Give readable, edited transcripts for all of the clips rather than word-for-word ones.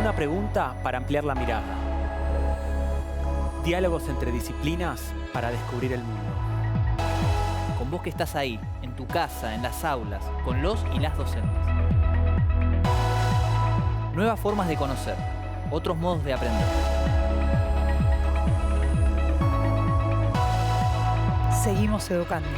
Una pregunta para ampliar la mirada. Diálogos entre disciplinas para descubrir el mundo. Con vos que estás ahí, en tu casa, en las aulas, con los y las docentes. Nuevas formas de conocer, otros modos de aprender. Seguimos educando.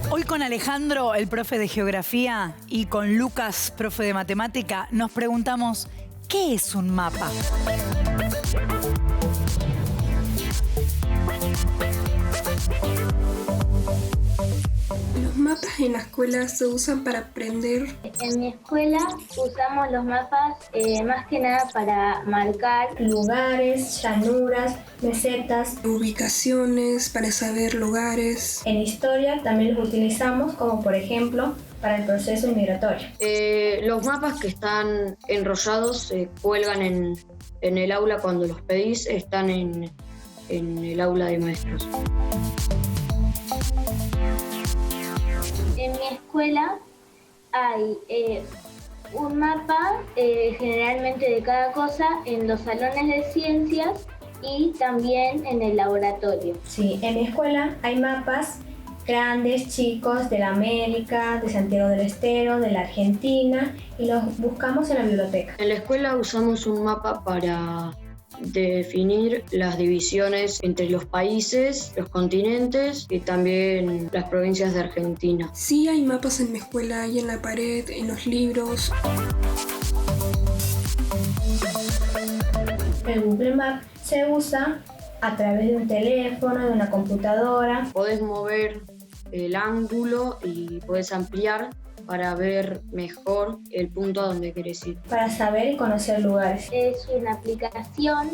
Hoy con Alejandro, el profe de geografía, y con Lucas, profe de matemática, nos preguntamos, ¿qué es un mapa? Los mapas en la escuela se usan para aprender. En mi escuela usamos los mapas más que nada para marcar lugares, llanuras, mesetas, ubicaciones, para saber lugares. En historia también los utilizamos como por ejemplo para el proceso migratorio. Los mapas que están enrollados se cuelgan en el aula cuando los pedís, están en el aula de maestros. En mi escuela hay un mapa generalmente de cada cosa en los salones de ciencias y también en el laboratorio. Sí, en mi escuela hay mapas grandes, chicos, de la América, de Santiago del Estero, de la Argentina, y los buscamos en la biblioteca. En la escuela usamos un mapa para definir las divisiones entre los países, los continentes y también las provincias de Argentina. Sí, hay mapas en mi escuela, hay en la pared, en los libros. El Google Maps se usa a través de un teléfono, de una computadora. Podés mover el ángulo y podés ampliar para ver mejor el punto a donde querés ir. Para saber y conocer lugares. Es una aplicación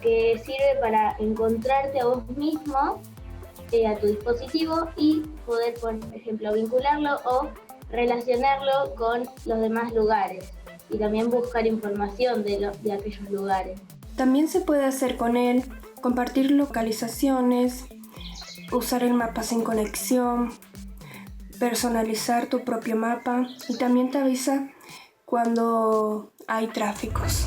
que sirve para encontrarte a vos mismo, a tu dispositivo, y poder, por ejemplo, vincularlo o relacionarlo con los demás lugares y también buscar información de aquellos lugares. También se puede hacer con él, compartir localizaciones, usar el mapa sin conexión, personalizar tu propio mapa, y también te avisa cuando hay tráficos.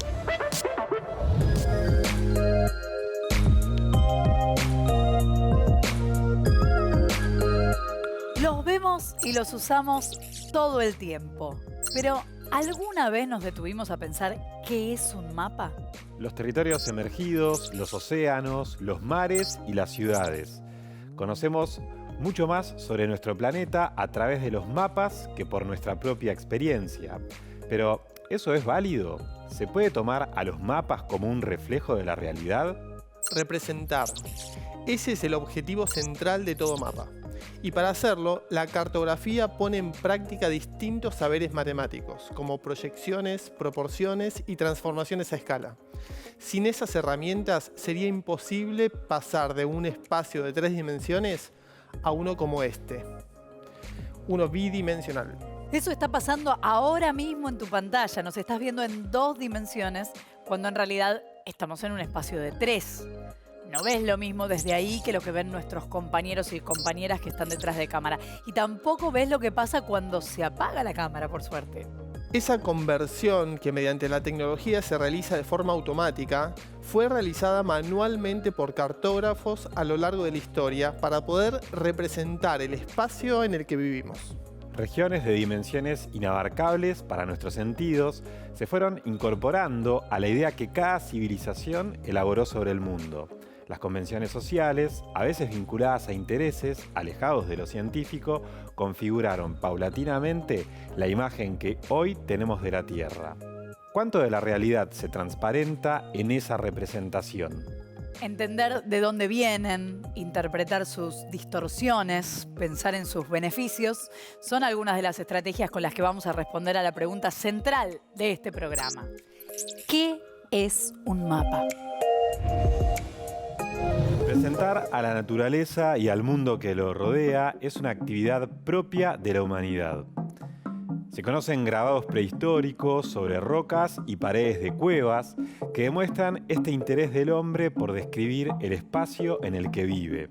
Los vemos y los usamos todo el tiempo, pero ¿alguna vez nos detuvimos a pensar qué es un mapa? Los territorios emergidos, los océanos, los mares y las ciudades. Conocemos mucho más sobre nuestro planeta a través de los mapas que por nuestra propia experiencia. Pero, ¿eso es válido? ¿Se puede tomar a los mapas como un reflejo de la realidad? Representar. Ese es el objetivo central de todo mapa. Y para hacerlo, la cartografía pone en práctica distintos saberes matemáticos, como proyecciones, proporciones y transformaciones a escala. Sin esas herramientas sería imposible pasar de un espacio de 3 dimensiones a uno como este, uno bidimensional. Eso está pasando ahora mismo en tu pantalla. Nos estás viendo en 2 dimensiones, cuando en realidad estamos en un espacio de 3. No ves lo mismo desde ahí que lo que ven nuestros compañeros y compañeras que están detrás de cámara. Y tampoco ves lo que pasa cuando se apaga la cámara, por suerte. Esa conversión, que mediante la tecnología se realiza de forma automática, fue realizada manualmente por cartógrafos a lo largo de la historia para poder representar el espacio en el que vivimos. Regiones de dimensiones inabarcables para nuestros sentidos se fueron incorporando a la idea que cada civilización elaboró sobre el mundo. Las convenciones sociales, a veces vinculadas a intereses alejados de lo científico, configuraron paulatinamente la imagen que hoy tenemos de la Tierra. ¿Cuánto de la realidad se transparenta en esa representación? Entender de dónde vienen, interpretar sus distorsiones, pensar en sus beneficios, son algunas de las estrategias con las que vamos a responder a la pregunta central de este programa. ¿Qué es un mapa? Presentar a la naturaleza y al mundo que lo rodea es una actividad propia de la humanidad. Se conocen grabados prehistóricos sobre rocas y paredes de cuevas que demuestran este interés del hombre por describir el espacio en el que vive.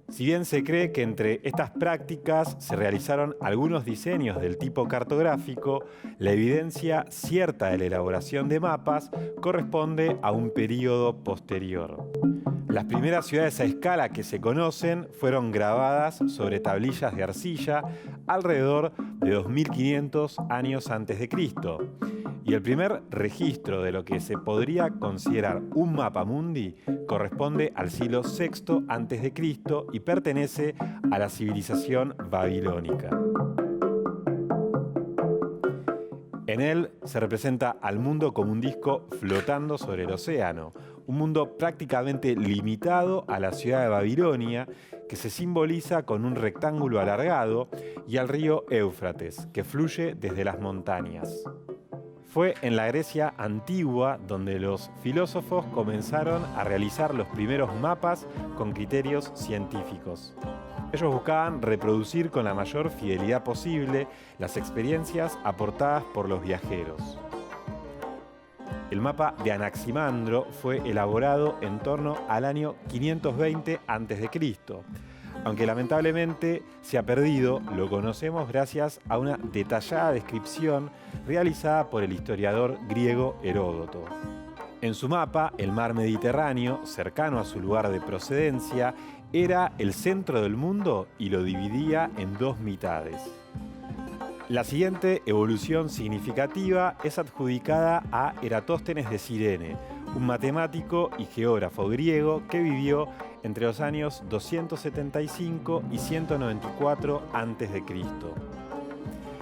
Si bien se cree que entre estas prácticas se realizaron algunos diseños del tipo cartográfico, la evidencia cierta de la elaboración de mapas corresponde a un período posterior. Las primeras ciudades a escala que se conocen fueron grabadas sobre tablillas de arcilla alrededor de 2500 años antes de Cristo. Y el primer registro de lo que se podría considerar un mapa mundi corresponde al siglo VI antes de Cristo y pertenece a la civilización babilónica. En él se representa al mundo como un disco flotando sobre el océano, un mundo prácticamente limitado a la ciudad de Babilonia, que se simboliza con un rectángulo alargado, y al río Éufrates, que fluye desde las montañas. Fue en la Grecia antigua donde los filósofos comenzaron a realizar los primeros mapas con criterios científicos. Ellos buscaban reproducir con la mayor fidelidad posible las experiencias aportadas por los viajeros. El mapa de Anaximandro fue elaborado en torno al año 520 a.C. Aunque lamentablemente se ha perdido, lo conocemos gracias a una detallada descripción realizada por el historiador griego Heródoto. En su mapa, el mar Mediterráneo, cercano a su lugar de procedencia, era el centro del mundo y lo dividía en dos mitades. La siguiente evolución significativa es adjudicada a Eratóstenes de Cirene, un matemático y geógrafo griego que vivió entre los años 275 y 194 a.C.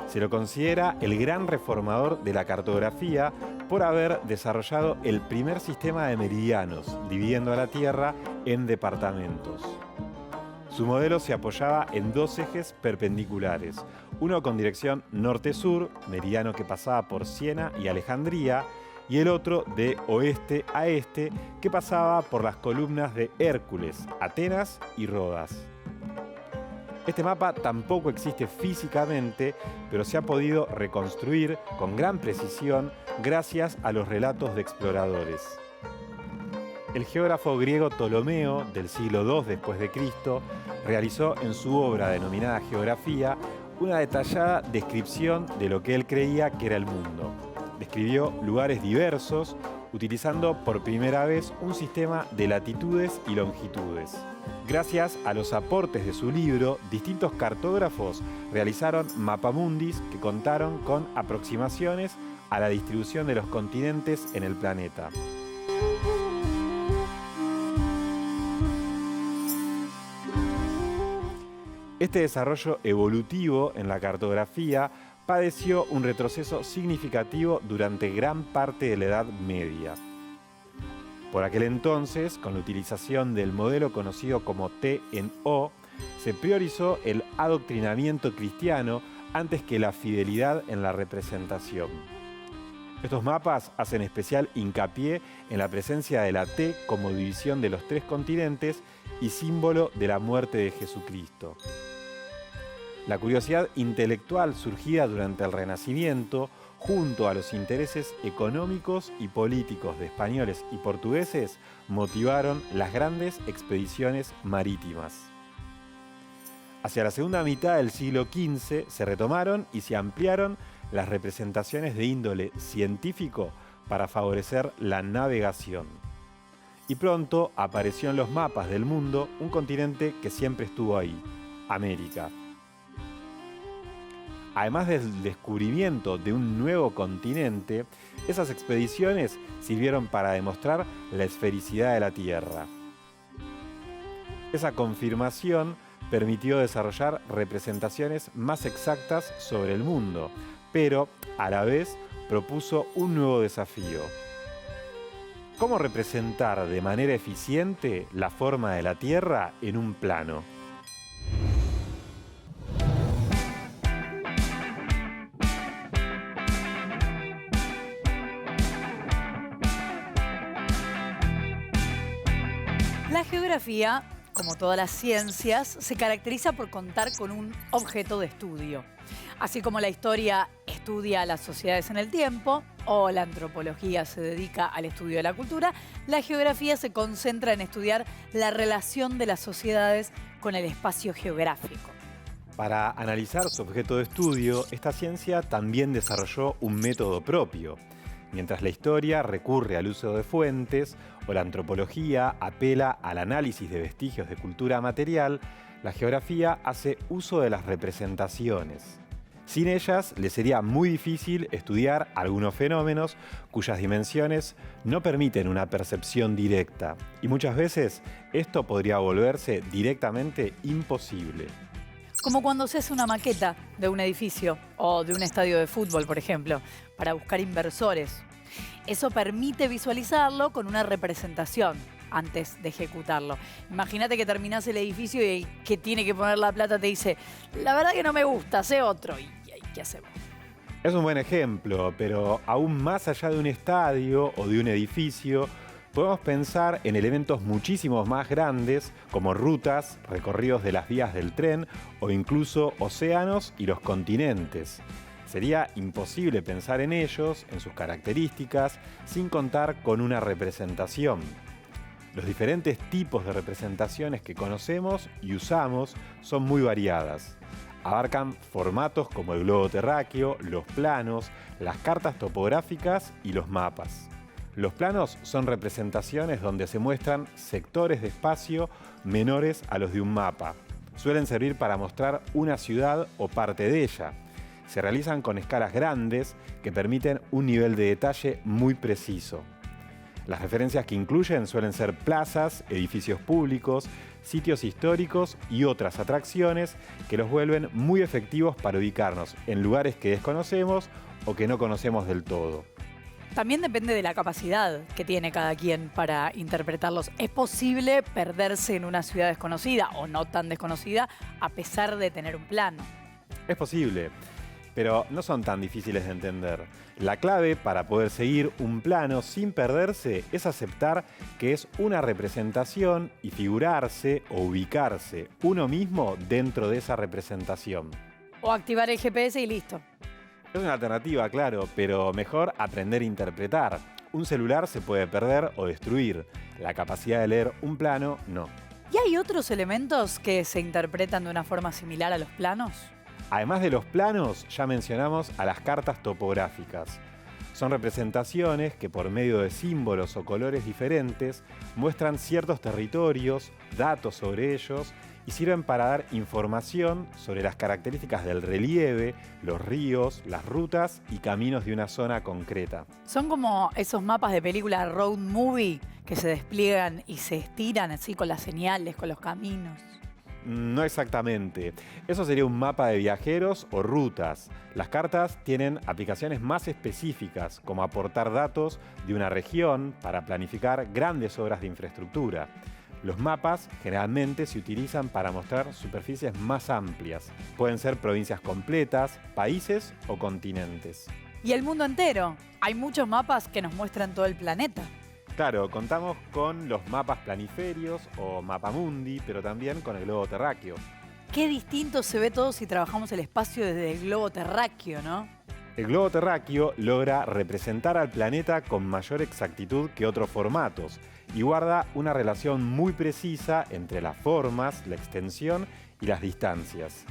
Se lo considera el gran reformador de la cartografía por haber desarrollado el primer sistema de meridianos, dividiendo a la Tierra en departamentos. Su modelo se apoyaba en dos ejes perpendiculares, uno con dirección norte-sur, meridiano que pasaba por Siena y Alejandría, y el otro de oeste a este, que pasaba por las columnas de Hércules, Atenas y Rodas. Este mapa tampoco existe físicamente, pero se ha podido reconstruir con gran precisión gracias a los relatos de exploradores. El geógrafo griego Ptolomeo, del siglo II después de Cristo, realizó en su obra denominada Geografía una detallada descripción de lo que él creía que era el mundo. Describió lugares diversos, utilizando por primera vez un sistema de latitudes y longitudes. Gracias a los aportes de su libro, distintos cartógrafos realizaron mapamundis que contaron con aproximaciones a la distribución de los continentes en el planeta. Este desarrollo evolutivo en la cartografía padeció un retroceso significativo durante gran parte de la Edad Media. Por aquel entonces, con la utilización del modelo conocido como T en O, se priorizó el adoctrinamiento cristiano antes que la fidelidad en la representación. Estos mapas hacen especial hincapié en la presencia de la T como división de los tres continentes y símbolo de la muerte de Jesucristo. La curiosidad intelectual surgida durante el Renacimiento, junto a los intereses económicos y políticos de españoles y portugueses, motivaron las grandes expediciones marítimas. Hacia la segunda mitad del siglo XV se retomaron y se ampliaron las representaciones de índole científico para favorecer la navegación. Y pronto apareció en los mapas del mundo un continente que siempre estuvo ahí, América. Además del descubrimiento de un nuevo continente, esas expediciones sirvieron para demostrar la esfericidad de la Tierra. Esa confirmación permitió desarrollar representaciones más exactas sobre el mundo, pero a la vez propuso un nuevo desafío. ¿Cómo representar de manera eficiente la forma de la Tierra en un plano? La geografía, como todas las ciencias, se caracteriza por contar con un objeto de estudio. Así como la historia estudia las sociedades en el tiempo o la antropología se dedica al estudio de la cultura, la geografía se concentra en estudiar la relación de las sociedades con el espacio geográfico. Para analizar su objeto de estudio, esta ciencia también desarrolló un método propio. Mientras la historia recurre al uso de fuentes o la antropología apela al análisis de vestigios de cultura material, la geografía hace uso de las representaciones. Sin ellas, le sería muy difícil estudiar algunos fenómenos cuyas dimensiones no permiten una percepción directa, y muchas veces esto podría volverse directamente imposible. Como cuando se hace una maqueta de un edificio o de un estadio de fútbol, por ejemplo, para buscar inversores. Eso permite visualizarlo con una representación antes de ejecutarlo. Imagínate que terminás el edificio y el que tiene que poner la plata te dice: la verdad que no me gusta, sé otro. ¿Y qué hacemos? Es un buen ejemplo, pero aún más allá de un estadio o de un edificio, podemos pensar en elementos muchísimo más grandes como rutas, recorridos de las vías del tren o incluso océanos y los continentes. Sería imposible pensar en ellos, en sus características, sin contar con una representación. Los diferentes tipos de representaciones que conocemos y usamos son muy variadas. Abarcan formatos como el globo terráqueo, los planos, las cartas topográficas y los mapas. Los planos son representaciones donde se muestran sectores de espacio menores a los de un mapa. Suelen servir para mostrar una ciudad o parte de ella. Se realizan con escalas grandes que permiten un nivel de detalle muy preciso. Las referencias que incluyen suelen ser plazas, edificios públicos, sitios históricos y otras atracciones que los vuelven muy efectivos para ubicarnos en lugares que desconocemos o que no conocemos del todo. También depende de la capacidad que tiene cada quien para interpretarlos. Es posible perderse en una ciudad desconocida o no tan desconocida a pesar de tener un plano. Es posible, pero no son tan difíciles de entender. La clave para poder seguir un plano sin perderse es aceptar que es una representación y figurarse o ubicarse uno mismo dentro de esa representación. O activar el GPS y listo. Es una alternativa, claro, pero mejor aprender a interpretar. Un celular se puede perder o destruir. La capacidad de leer un plano, no. ¿Y hay otros elementos que se interpretan de una forma similar a los planos? Además de los planos, ya mencionamos a las cartas topográficas. Son representaciones que por medio de símbolos o colores diferentes muestran ciertos territorios, datos sobre ellos y sirven para dar información sobre las características del relieve, los ríos, las rutas y caminos de una zona concreta. Son como esos mapas de película road movie que se despliegan y se estiran así con las señales, con los caminos. No exactamente. Eso sería un mapa de viajeros o rutas. Las cartas tienen aplicaciones más específicas, como aportar datos de una región para planificar grandes obras de infraestructura. Los mapas generalmente se utilizan para mostrar superficies más amplias. Pueden ser provincias completas, países o continentes. Y el mundo entero. Hay muchos mapas que nos muestran todo el planeta. Claro, contamos con los mapas planiferios o mapamundi, pero también con el globo terráqueo. Qué distinto se ve todo si trabajamos el espacio desde el globo terráqueo, ¿no? El globo terráqueo logra representar al planeta con mayor exactitud que otros formatos y guarda una relación muy precisa entre las formas, la extensión y las distancias.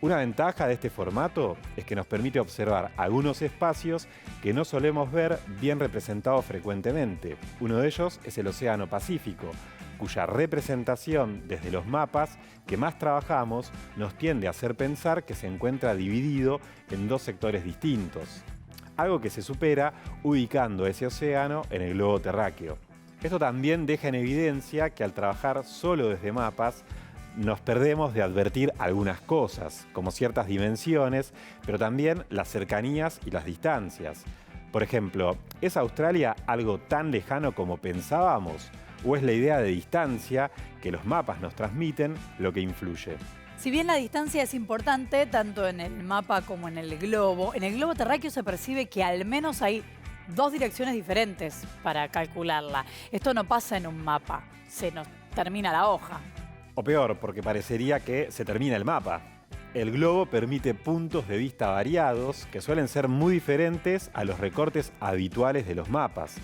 Una ventaja de este formato es que nos permite observar algunos espacios que no solemos ver bien representados frecuentemente. Uno de ellos es el Océano Pacífico, cuya representación desde los mapas que más trabajamos nos tiende a hacer pensar que se encuentra dividido en dos sectores distintos. Algo que se supera ubicando ese océano en el globo terráqueo. Esto también deja en evidencia que al trabajar solo desde mapas, nos perdemos de advertir algunas cosas, como ciertas dimensiones, pero también las cercanías y las distancias. Por ejemplo, ¿es Australia algo tan lejano como pensábamos? ¿O es la idea de distancia que los mapas nos transmiten lo que influye? Si bien la distancia es importante, tanto en el mapa como en el globo terráqueo se percibe que al menos hay 2 direcciones diferentes para calcularla. Esto no pasa en un mapa, se nos termina la hoja. O peor, porque parecería que se termina el mapa. El globo permite puntos de vista variados que suelen ser muy diferentes a los recortes habituales de los mapas.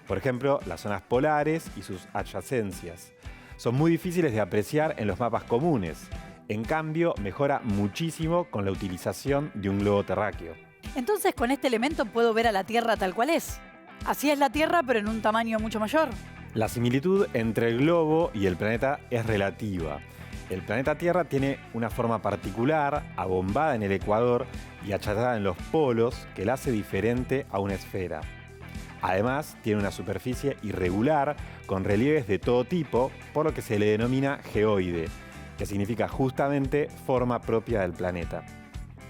Por ejemplo, las zonas polares y sus adyacencias. Son muy difíciles de apreciar en los mapas comunes. En cambio, mejora muchísimo con la utilización de un globo terráqueo. Entonces, con este elemento puedo ver a la Tierra tal cual es. Así es la Tierra, pero en un tamaño mucho mayor. La similitud entre el globo y el planeta es relativa. El planeta Tierra tiene una forma particular, abombada en el ecuador y achatada en los polos, que la hace diferente a una esfera. Además, tiene una superficie irregular, con relieves de todo tipo, por lo que se le denomina geoide, que significa justamente forma propia del planeta.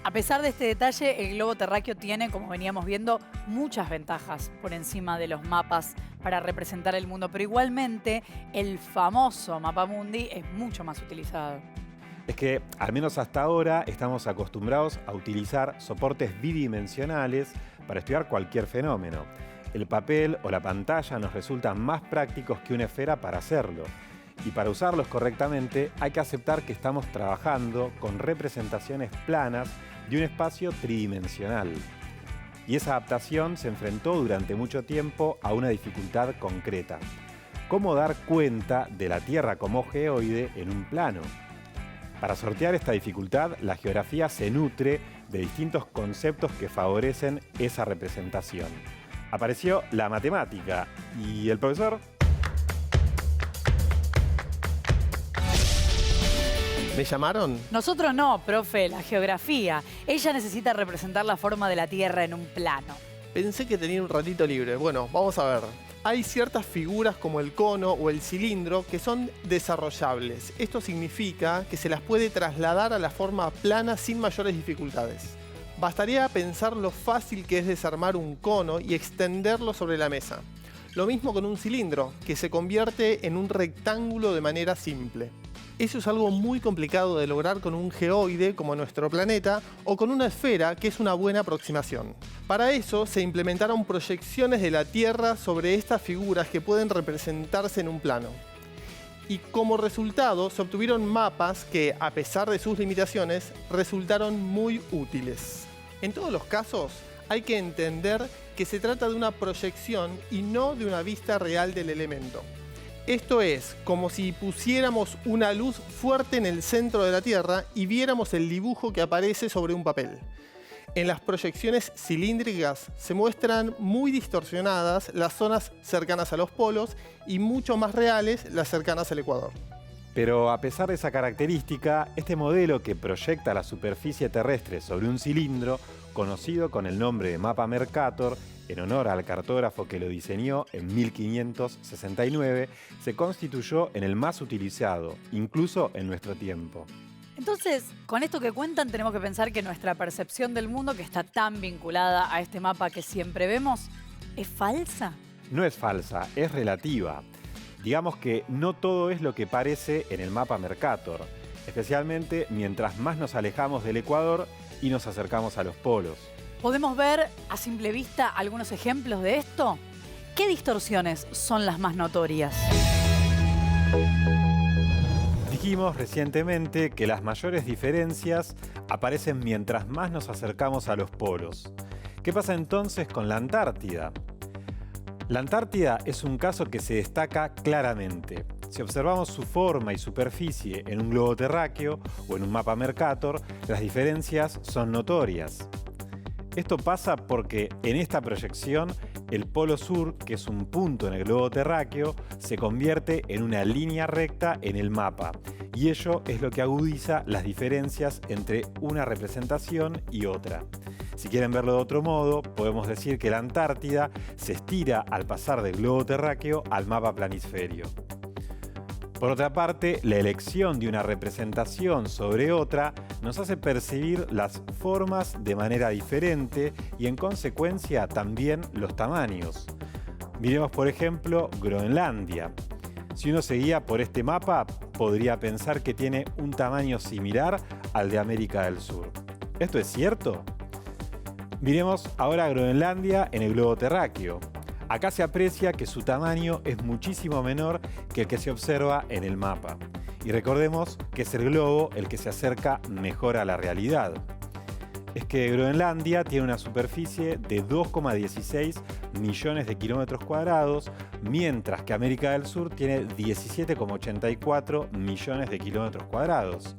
A pesar de este detalle, el globo terráqueo tiene, como veníamos viendo, muchas ventajas por encima de los mapas para representar el mundo, pero igualmente el famoso mapamundi es mucho más utilizado. Es que, al menos hasta ahora, estamos acostumbrados a utilizar soportes bidimensionales para estudiar cualquier fenómeno. El papel o la pantalla nos resultan más prácticos que una esfera para hacerlo. Y para usarlos correctamente hay que aceptar que estamos trabajando con representaciones planas de un espacio tridimensional. Y esa adaptación se enfrentó durante mucho tiempo a una dificultad concreta: ¿cómo dar cuenta de la Tierra como geoide en un plano? Para sortear esta dificultad, la geografía se nutre de distintos conceptos que favorecen esa representación. Apareció la matemática y el profesor... ¿Me llamaron? Nosotros no, profe, la geografía. Ella necesita representar la forma de la Tierra en un plano. Pensé que tenía un ratito libre. Bueno, vamos a ver. Hay ciertas figuras como el cono o el cilindro que son desarrollables. Esto significa que se las puede trasladar a la forma plana sin mayores dificultades. Bastaría pensar lo fácil que es desarmar un cono y extenderlo sobre la mesa. Lo mismo con un cilindro, que se convierte en un rectángulo de manera simple. Eso es algo muy complicado de lograr con un geoide como nuestro planeta o con una esfera, que es una buena aproximación. Para eso se implementaron proyecciones de la Tierra sobre estas figuras que pueden representarse en un plano. Y como resultado se obtuvieron mapas que, a pesar de sus limitaciones, resultaron muy útiles. En todos los casos hay que entender que se trata de una proyección y no de una vista real del elemento. Esto es como si pusiéramos una luz fuerte en el centro de la Tierra y viéramos el dibujo que aparece sobre un papel. En las proyecciones cilíndricas se muestran muy distorsionadas las zonas cercanas a los polos y mucho más reales las cercanas al ecuador. Pero a pesar de esa característica, este modelo que proyecta la superficie terrestre sobre un cilindro, conocido con el nombre de mapa Mercator, en honor al cartógrafo que lo diseñó en 1569, se constituyó en el más utilizado, incluso en nuestro tiempo. Entonces, con esto que cuentan, tenemos que pensar que nuestra percepción del mundo, que está tan vinculada a este mapa que siempre vemos, ¿es falsa? No es falsa, es relativa. Digamos que no todo es lo que parece en el mapa Mercator, especialmente mientras más nos alejamos del ecuador y nos acercamos a los polos. ¿Podemos ver a simple vista algunos ejemplos de esto? ¿Qué distorsiones son las más notorias? Dijimos recientemente que las mayores diferencias aparecen mientras más nos acercamos a los polos. ¿Qué pasa entonces con la Antártida? La Antártida es un caso que se destaca claramente. Si observamos su forma y superficie en un globo terráqueo o en un mapa Mercator, las diferencias son notorias. Esto pasa porque en esta proyección el polo sur, que es un punto en el globo terráqueo, se convierte en una línea recta en el mapa, y ello es lo que agudiza las diferencias entre una representación y otra. Si quieren verlo de otro modo, podemos decir que la Antártida se estira al pasar del globo terráqueo al mapa planisferio. Por otra parte, la elección de una representación sobre otra nos hace percibir las formas de manera diferente y en consecuencia también los tamaños. Miremos por ejemplo Groenlandia. Si uno se guía por este mapa, podría pensar que tiene un tamaño similar al de América del Sur. ¿Esto es cierto? Miremos ahora Groenlandia en el globo terráqueo. Acá se aprecia que su tamaño es muchísimo menor que el que se observa en el mapa. Y recordemos que es el globo el que se acerca mejor a la realidad. Es que Groenlandia tiene una superficie de 2,16 millones de kilómetros cuadrados, mientras que América del Sur tiene 17,84 millones de kilómetros cuadrados.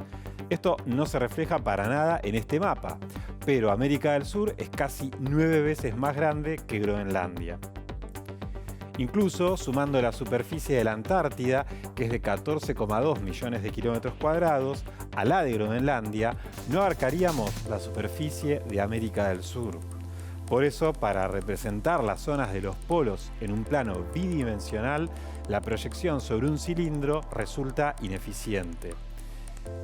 Esto no se refleja para nada en este mapa, pero América del Sur es casi 9 veces más grande que Groenlandia. Incluso sumando la superficie de la Antártida, que es de 14,2 millones de kilómetros cuadrados, a la de Groenlandia, no abarcaríamos la superficie de América del Sur. Por eso, para representar las zonas de los polos en un plano bidimensional, la proyección sobre un cilindro resulta ineficiente.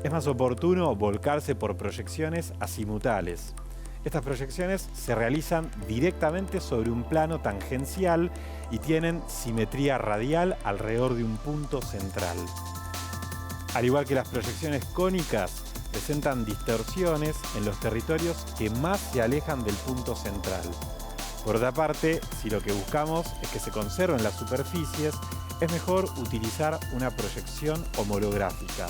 Es más oportuno volcarse por proyecciones azimutales. Estas proyecciones se realizan directamente sobre un plano tangencial y tienen simetría radial alrededor de un punto central. Al igual que las proyecciones cónicas, presentan distorsiones en los territorios que más se alejan del punto central. Por otra parte, si lo que buscamos es que se conserven las superficies, es mejor utilizar una proyección homolográfica.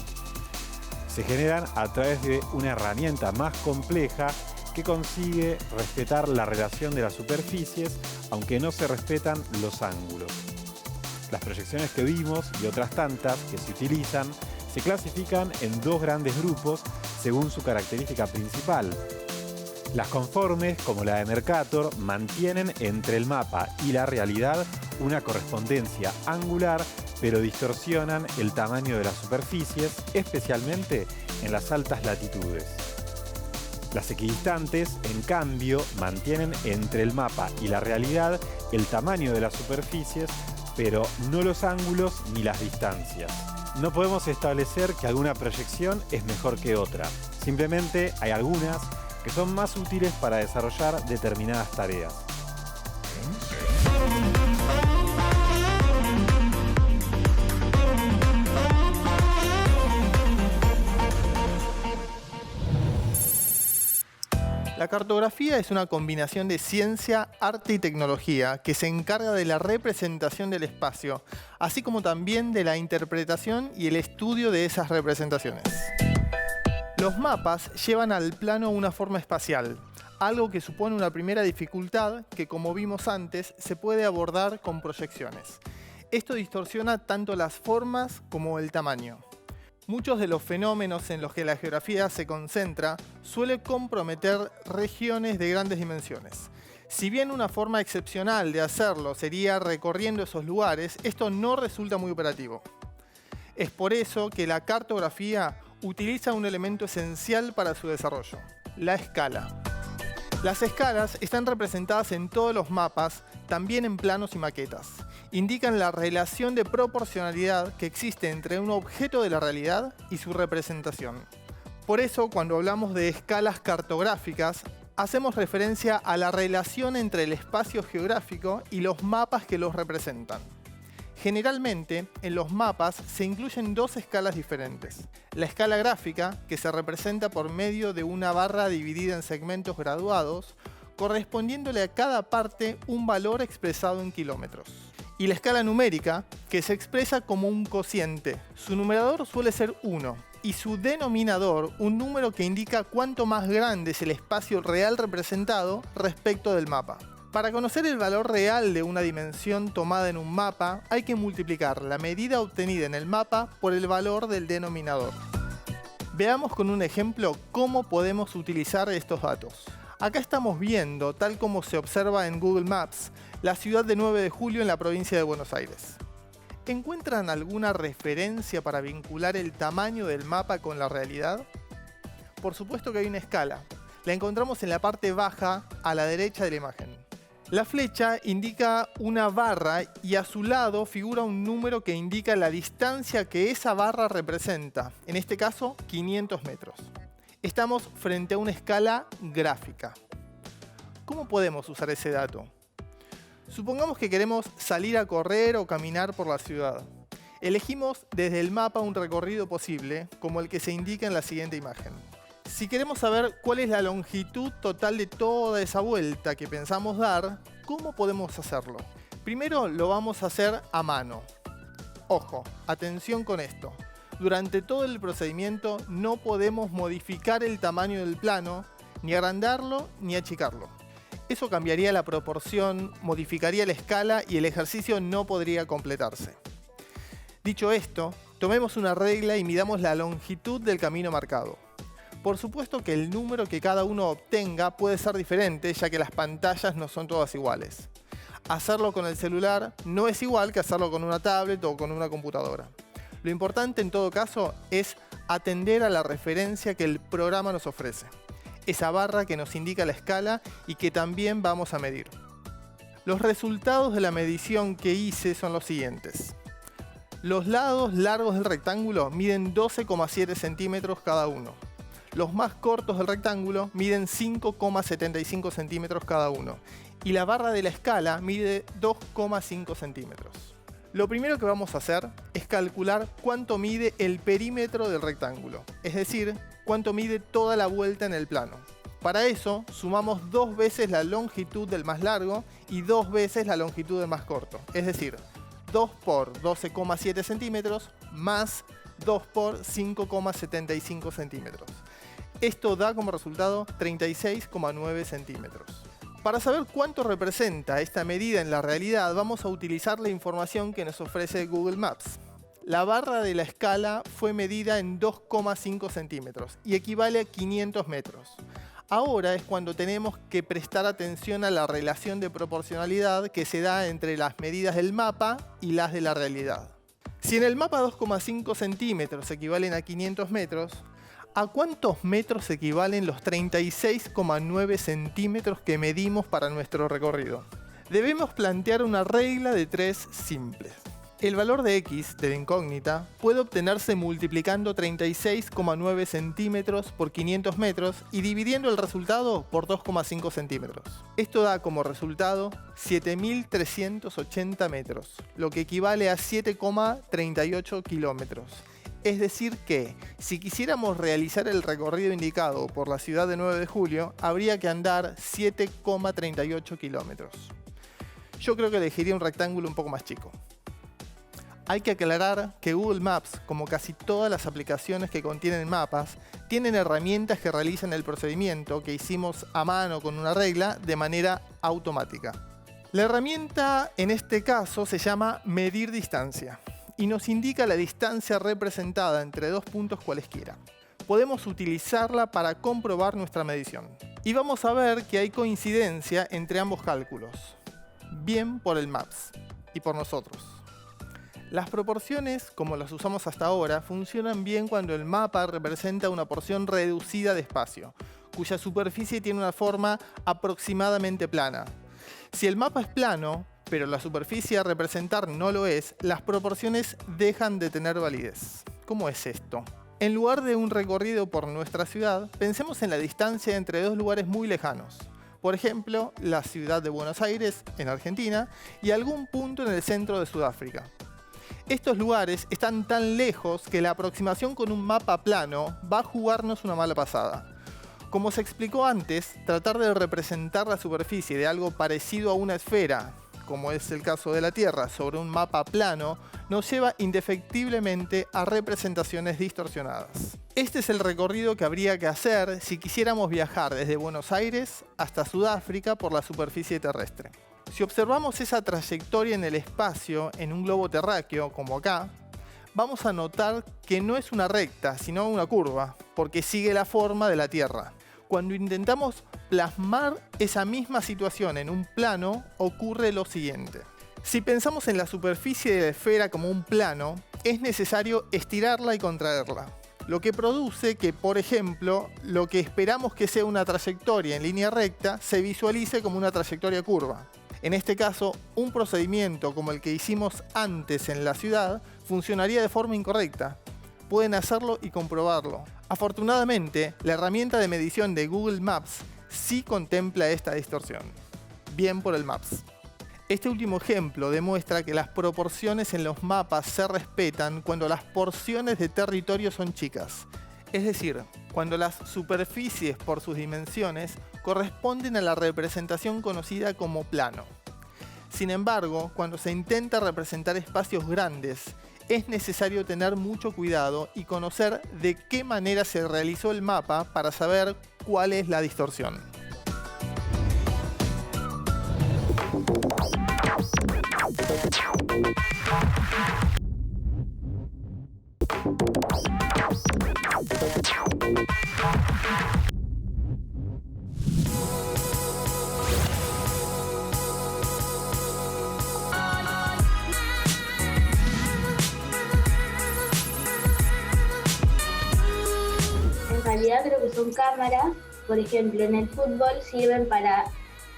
Se generan a través de una herramienta más compleja que consigue respetar la relación de las superficies, aunque no se respetan los ángulos. Las proyecciones que vimos y otras tantas que se utilizan se clasifican en dos grandes grupos según su característica principal. Las conformes, como la de Mercator, mantienen entre el mapa y la realidad una correspondencia angular, pero distorsionan el tamaño de las superficies, especialmente en las altas latitudes. Las equidistantes, en cambio, mantienen entre el mapa y la realidad el tamaño de las superficies, pero no los ángulos ni las distancias. No podemos establecer que alguna proyección es mejor que otra. Simplemente hay algunas que son más útiles para desarrollar determinadas tareas. La cartografía es una combinación de ciencia, arte y tecnología que se encarga de la representación del espacio, así como también de la interpretación y el estudio de esas representaciones. Los mapas llevan al plano una forma espacial, algo que supone una primera dificultad que, como vimos antes, se puede abordar con proyecciones. Esto distorsiona tanto las formas como el tamaño. Muchos de los fenómenos en los que la geografía se concentra suele comprometer regiones de grandes dimensiones. Si bien una forma excepcional de hacerlo sería recorriendo esos lugares, esto no resulta muy operativo. Es por eso que la cartografía utiliza un elemento esencial para su desarrollo: la escala. Las escalas están representadas en todos los mapas, también en planos y maquetas. Indican la relación de proporcionalidad que existe entre un objeto de la realidad y su representación. Por eso, cuando hablamos de escalas cartográficas, hacemos referencia a la relación entre el espacio geográfico y los mapas que los representan. Generalmente, en los mapas se incluyen dos escalas diferentes. La escala gráfica, que se representa por medio de una barra dividida en segmentos graduados, correspondiéndole a cada parte un valor expresado en kilómetros. Y la escala numérica, que se expresa como un cociente. Su numerador suele ser 1 y su denominador un número que indica cuánto más grande es el espacio real representado respecto del mapa. Para conocer el valor real de una dimensión tomada en un mapa, hay que multiplicar la medida obtenida en el mapa por el valor del denominador. Veamos con un ejemplo cómo podemos utilizar estos datos. Acá estamos viendo, tal como se observa en Google Maps, la ciudad de 9 de Julio en la provincia de Buenos Aires. ¿Encuentran alguna referencia para vincular el tamaño del mapa con la realidad? Por supuesto que hay una escala. La encontramos en la parte baja a la derecha de la imagen. La flecha indica una barra y a su lado figura un número que indica la distancia que esa barra representa, en este caso 500 metros. Estamos frente a una escala gráfica. ¿Cómo podemos usar ese dato? Supongamos que queremos salir a correr o caminar por la ciudad. Elegimos desde el mapa un recorrido posible, como el que se indica en la siguiente imagen. Si queremos saber cuál es la longitud total de toda esa vuelta que pensamos dar, ¿cómo podemos hacerlo? Primero lo vamos a hacer a mano. Ojo, atención con esto. Durante todo el procedimiento no podemos modificar el tamaño del plano, ni agrandarlo ni achicarlo. Eso cambiaría la proporción, modificaría la escala y el ejercicio no podría completarse. Dicho esto, tomemos una regla y midamos la longitud del camino marcado. Por supuesto que el número que cada uno obtenga puede ser diferente, ya que las pantallas no son todas iguales. Hacerlo con el celular no es igual que hacerlo con una tablet o con una computadora. Lo importante en todo caso es atender a la referencia que el programa nos ofrece, esa barra que nos indica la escala y que también vamos a medir. Los resultados de la medición que hice son los siguientes. Los lados largos del rectángulo miden 12,7 centímetros cada uno. Los más cortos del rectángulo miden 5,75 centímetros cada uno. Y la barra de la escala mide 2,5 centímetros. Lo primero que vamos a hacer es calcular cuánto mide el perímetro del rectángulo. Es decir, cuánto mide toda la vuelta en el plano. Para eso, sumamos 2 veces la longitud del más largo y 2 veces la longitud del más corto. Es decir, 2 por 12,7 centímetros más 2 por 5,75 centímetros. Esto da como resultado 36,9 centímetros. Para saber cuánto representa esta medida en la realidad, vamos a utilizar la información que nos ofrece Google Maps. La barra de la escala fue medida en 2,5 centímetros y equivale a 500 metros. Ahora es cuando tenemos que prestar atención a la relación de proporcionalidad que se da entre las medidas del mapa y las de la realidad. Si en el mapa 2,5 centímetros equivalen a 500 metros, ¿a cuántos metros equivalen los 36,9 centímetros que medimos para nuestro recorrido? Debemos plantear una regla de 3 simples. El valor de x, de la incógnita, puede obtenerse multiplicando 36,9 centímetros por 500 metros y dividiendo el resultado por 2,5 centímetros. Esto da como resultado 7.380 metros, lo que equivale a 7,38 kilómetros. Es decir que, si quisiéramos realizar el recorrido indicado por la ciudad de 9 de julio, habría que andar 7,38 kilómetros. Yo creo que elegiría un rectángulo un poco más chico. Hay que aclarar que Google Maps, como casi todas las aplicaciones que contienen mapas, tienen herramientas que realizan el procedimiento que hicimos a mano con una regla de manera automática. La herramienta en este caso se llama medir distancia y nos indica la distancia representada entre 2 puntos cualesquiera. Podemos utilizarla para comprobar nuestra medición. Y vamos a ver que hay coincidencia entre ambos cálculos, bien por el Maps y por nosotros. Las proporciones, como las usamos hasta ahora, funcionan bien cuando el mapa representa una porción reducida de espacio, cuya superficie tiene una forma aproximadamente plana. Si el mapa es plano, pero la superficie a representar no lo es, las proporciones dejan de tener validez. ¿Cómo es esto? En lugar de un recorrido por nuestra ciudad, pensemos en la distancia entre 2 lugares muy lejanos. Por ejemplo, la ciudad de Buenos Aires, en Argentina, y algún punto en el centro de Sudáfrica. Estos lugares están tan lejos que la aproximación con un mapa plano va a jugarnos una mala pasada. Como se explicó antes, tratar de representar la superficie de algo parecido a una esfera, como es el caso de la Tierra, sobre un mapa plano, nos lleva indefectiblemente a representaciones distorsionadas. Este es el recorrido que habría que hacer si quisiéramos viajar desde Buenos Aires hasta Sudáfrica por la superficie terrestre. Si observamos esa trayectoria en el espacio en un globo terráqueo, como acá, vamos a notar que no es una recta, sino una curva, porque sigue la forma de la Tierra. Cuando intentamos plasmar esa misma situación en un plano, ocurre lo siguiente. Si pensamos en la superficie de la esfera como un plano, es necesario estirarla y contraerla, lo que produce que, por ejemplo, lo que esperamos que sea una trayectoria en línea recta se visualice como una trayectoria curva. En este caso, un procedimiento como el que hicimos antes en la ciudad funcionaría de forma incorrecta. Pueden hacerlo y comprobarlo. Afortunadamente, la herramienta de medición de Google Maps sí contempla esta distorsión. Bien por el Maps. Este último ejemplo demuestra que las proporciones en los mapas se respetan cuando las porciones de territorio son chicas. Es decir, cuando las superficies por sus dimensiones corresponden a la representación conocida como plano. Sin embargo, cuando se intenta representar espacios grandes, es necesario tener mucho cuidado y conocer de qué manera se realizó el mapa para saber cuál es la distorsión. En realidad creo que son cámaras, por ejemplo, en el fútbol sirven para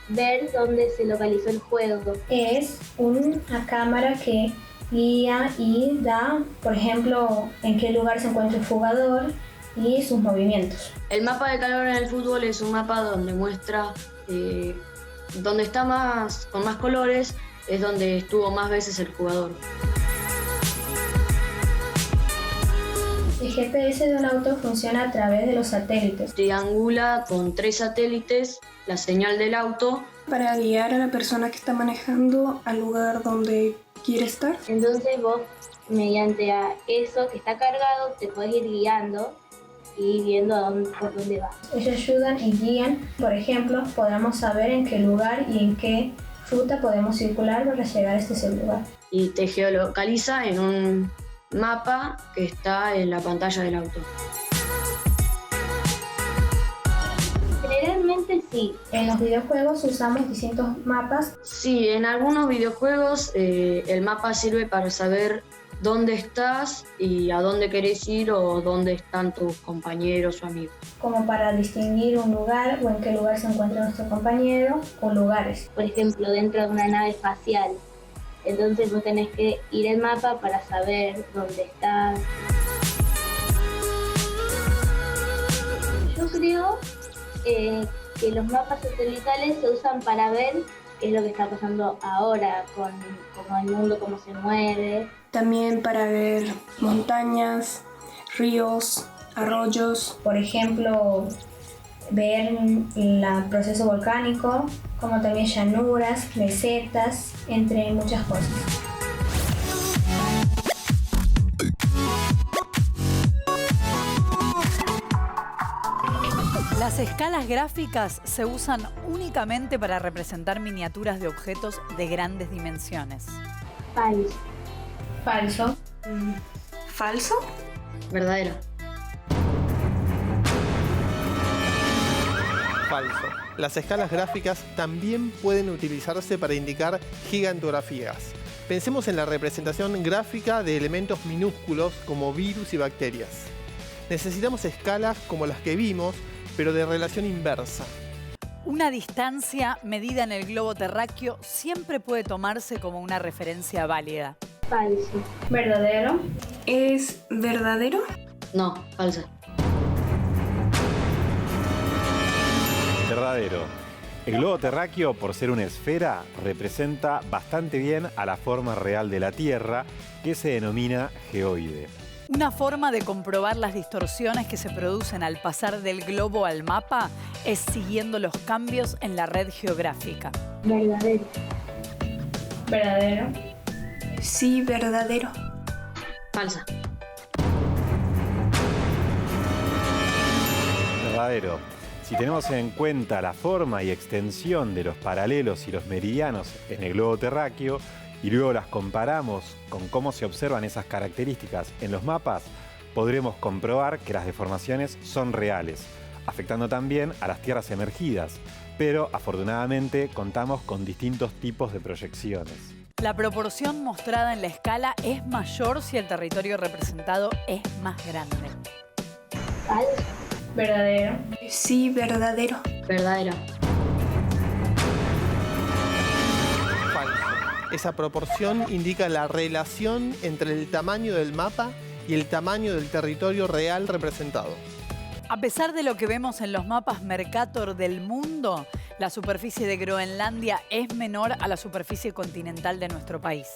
ver dónde se localizó el juego. Es una cámara que guía y da, por ejemplo, en qué lugar se encuentra el jugador y sus movimientos. El mapa de calor en el fútbol es un mapa donde muestra donde está con más colores, es donde estuvo más veces el jugador. El GPS de un auto funciona a través de los satélites. Triangula con 3 satélites la señal del auto para guiar a la persona que está manejando al lugar donde quiere estar. Entonces vos, mediante a eso que está cargado, te podés ir guiando y viendo por dónde vas. Ellos ayudan y guían. Por ejemplo, podemos saber en qué lugar y en qué ruta podemos circular para llegar a este lugar. Y te geolocaliza en un mapa que está en la pantalla del auto. Generalmente sí. En los videojuegos usamos distintos mapas. Sí, en algunos videojuegos el mapa sirve para saber dónde estás y a dónde querés ir o dónde están tus compañeros o amigos. Como para distinguir un lugar o en qué lugar se encuentra nuestro compañero o lugares. Por ejemplo, dentro de una nave espacial. Entonces vos tenés que ir al mapa para saber dónde estás. Yo creo que los mapas satelitales se usan para ver qué es lo que está pasando ahora con el mundo, cómo se mueve. También para ver montañas, ríos, arroyos. Por ejemplo, ver el proceso volcánico, como también llanuras, mesetas, entre muchas cosas. Las escalas gráficas se usan únicamente para representar miniaturas de objetos de grandes dimensiones. Falso. Falso. ¿Falso? Verdadero. Falso. Las escalas gráficas también pueden utilizarse para indicar gigantografías. Pensemos en la representación gráfica de elementos minúsculos como virus y bacterias. Necesitamos escalas como las que vimos, pero de relación inversa. Una distancia medida en el globo terráqueo siempre puede tomarse como una referencia válida. Falso. Verdadero. ¿Es verdadero? No, falsa. Verdadero. El globo terráqueo, por ser una esfera, representa bastante bien a la forma real de la Tierra, que se denomina geoide. Una forma de comprobar las distorsiones que se producen al pasar del globo al mapa es siguiendo los cambios en la red geográfica. Verdadero. Verdadero. Sí, verdadero. Falsa. Verdadero. Si tenemos en cuenta la forma y extensión de los paralelos y los meridianos en el globo terráqueo y luego las comparamos con cómo se observan esas características en los mapas, podremos comprobar que las deformaciones son reales, afectando también a las tierras emergidas, pero afortunadamente contamos con distintos tipos de proyecciones. La proporción mostrada en la escala es mayor si el territorio representado es más grande. Falso. Verdadero. Sí, verdadero. Verdadera. Esa proporción indica la relación entre el tamaño del mapa y el tamaño del territorio real representado. A pesar de lo que vemos en los mapas Mercator del mundo, la superficie de Groenlandia es menor a la superficie continental de nuestro país.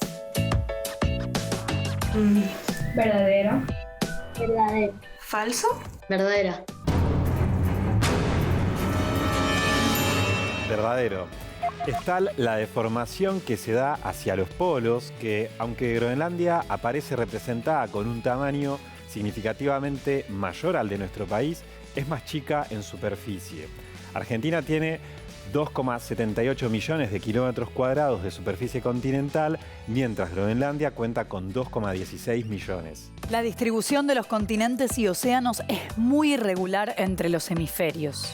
¿Verdadero? Verdadero. ¿Falso? Verdadera. Verdadero. Es tal la deformación que se da hacia los polos que, aunque Groenlandia aparece representada con un tamaño significativamente mayor al de nuestro país, es más chica en superficie. Argentina tiene 2,78 millones de kilómetros cuadrados de superficie continental, mientras Groenlandia cuenta con 2,16 millones. La distribución de los continentes y océanos es muy irregular entre los hemisferios.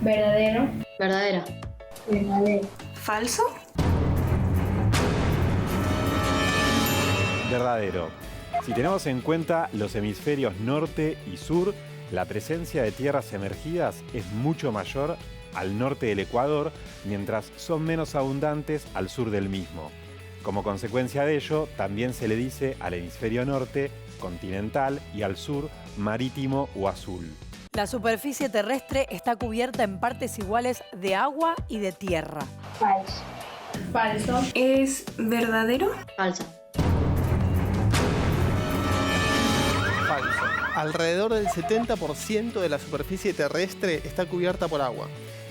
¿Verdadero? Verdadera. Verdadero. ¿Falso? Verdadero. Si tenemos en cuenta los hemisferios norte y sur, la presencia de tierras emergidas es mucho mayor al norte del Ecuador, mientras son menos abundantes al sur del mismo. Como consecuencia de ello, también se le dice al hemisferio norte continental y al sur marítimo o azul. La superficie terrestre está cubierta en partes iguales de agua y de tierra. Falso. Falso. ¿Es verdadero? Falsa. Falso. Alrededor del 70% de la superficie terrestre está cubierta por agua.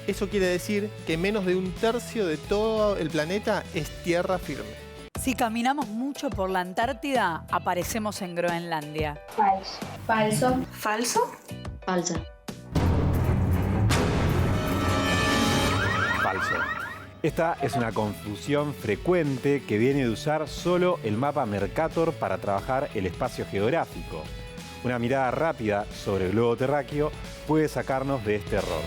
Eso quiere decir que menos de un tercio de todo el planeta es tierra firme. Si caminamos mucho por la Antártida, aparecemos en Groenlandia. Falso. Falso. ¿Falso? Falsa. Falso. Esta es una confusión frecuente que viene de usar solo el mapa Mercator para trabajar el espacio geográfico. Una mirada rápida sobre el globo terráqueo puede sacarnos de este error.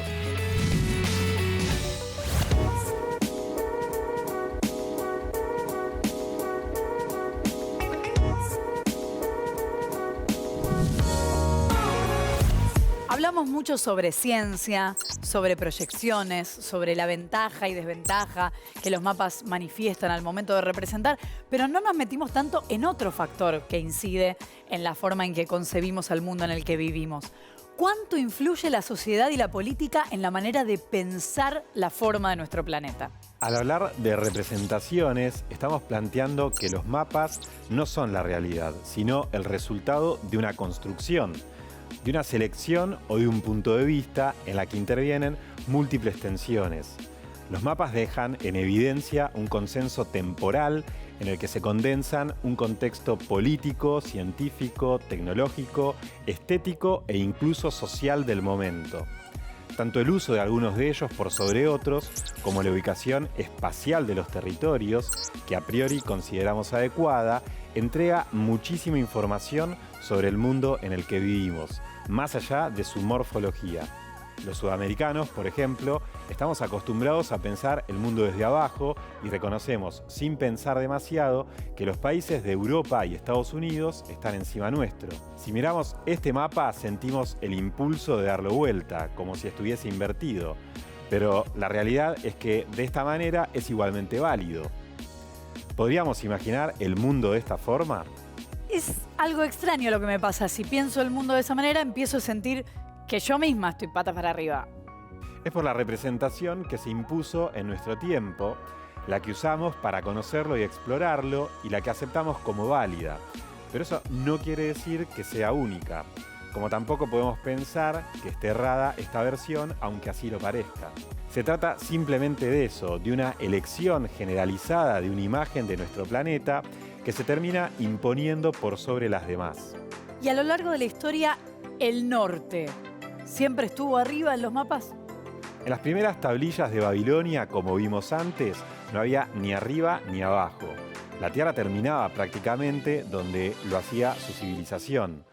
Hablamos mucho sobre ciencia, sobre proyecciones, sobre la ventaja y desventaja que los mapas manifiestan al momento de representar, pero no nos metimos tanto en otro factor que incide en la forma en que concebimos al mundo en el que vivimos. ¿Cuánto influye la sociedad y la política en la manera de pensar la forma de nuestro planeta? Al hablar de representaciones, estamos planteando que los mapas no son la realidad, sino el resultado de una construcción, de una selección o de un punto de vista en la que intervienen múltiples tensiones. Los mapas dejan en evidencia un consenso temporal en el que se condensan un contexto político, científico, tecnológico, estético e incluso social del momento. Tanto el uso de algunos de ellos por sobre otros, como la ubicación espacial de los territorios, que a priori consideramos adecuada, entrega muchísima información sobre el mundo en el que vivimos, más allá de su morfología. Los sudamericanos, por ejemplo, estamos acostumbrados a pensar el mundo desde abajo y reconocemos, sin pensar demasiado, que los países de Europa y Estados Unidos están encima nuestro. Si miramos este mapa, sentimos el impulso de darlo vuelta, como si estuviese invertido. Pero la realidad es que de esta manera es igualmente válido. ¿Podríamos imaginar el mundo de esta forma? Es algo extraño lo que me pasa. Si pienso el mundo de esa manera, empiezo a sentir que yo misma estoy patas para arriba. Es por la representación que se impuso en nuestro tiempo, la que usamos para conocerlo y explorarlo y la que aceptamos como válida. Pero eso no quiere decir que sea única, como tampoco podemos pensar que esté errada esta versión, aunque así lo parezca. Se trata simplemente de eso, de una elección generalizada de una imagen de nuestro planeta que se termina imponiendo por sobre las demás. Y a lo largo de la historia, el norte siempre estuvo arriba en los mapas. En las primeras tablillas de Babilonia, como vimos antes, no había ni arriba ni abajo. La Tierra terminaba prácticamente donde lo hacía su civilización.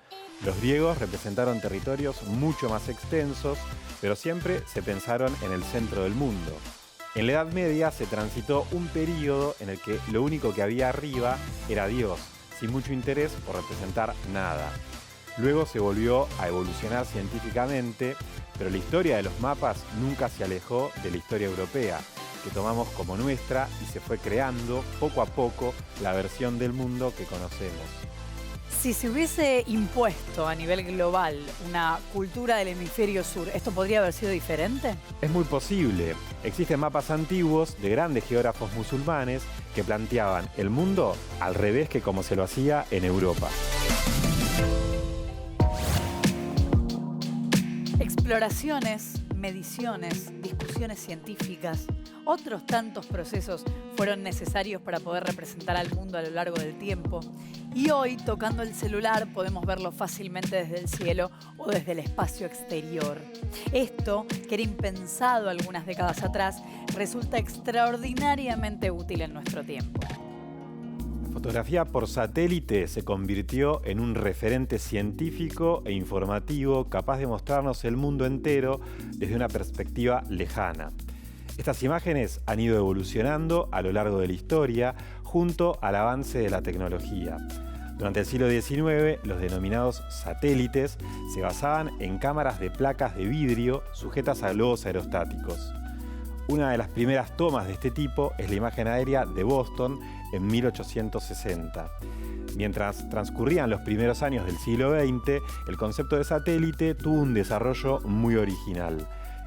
Los griegos representaron territorios mucho más extensos, pero siempre se pensaron en el centro del mundo. En la Edad Media se transitó un período en el que lo único que había arriba era Dios, sin mucho interés por representar nada. Luego se volvió a evolucionar científicamente, pero la historia de los mapas nunca se alejó de la historia europea. que tomamos como nuestra y se fue creando poco a poco la versión del mundo que conocemos. Si se hubiese impuesto a nivel global una cultura del hemisferio sur, ¿esto podría haber sido diferente? Es muy posible. Existen mapas antiguos de grandes geógrafos musulmanes que planteaban el mundo al revés que como se lo hacía en Europa. Exploraciones, mediciones, discusiones científicas, otros tantos procesos fueron necesarios para poder representar al mundo a lo largo del tiempo. Y hoy, tocando el celular, podemos verlo fácilmente desde el cielo o desde el espacio exterior. Esto, que era impensado algunas décadas atrás, resulta extraordinariamente útil en nuestro tiempo. La fotografía por satélite se convirtió en un referente científico e informativo capaz de mostrarnos el mundo entero desde una perspectiva lejana. Estas imágenes han ido evolucionando a lo largo de la historia junto al avance de la tecnología. Durante el siglo XIX, los denominados satélites se basaban en cámaras de placas de vidrio sujetas a globos aerostáticos. Una de las primeras tomas de este tipo es la imagen aérea de Boston en 1860. Mientras transcurrían los primeros años del siglo XX, el concepto de satélite tuvo un desarrollo muy original.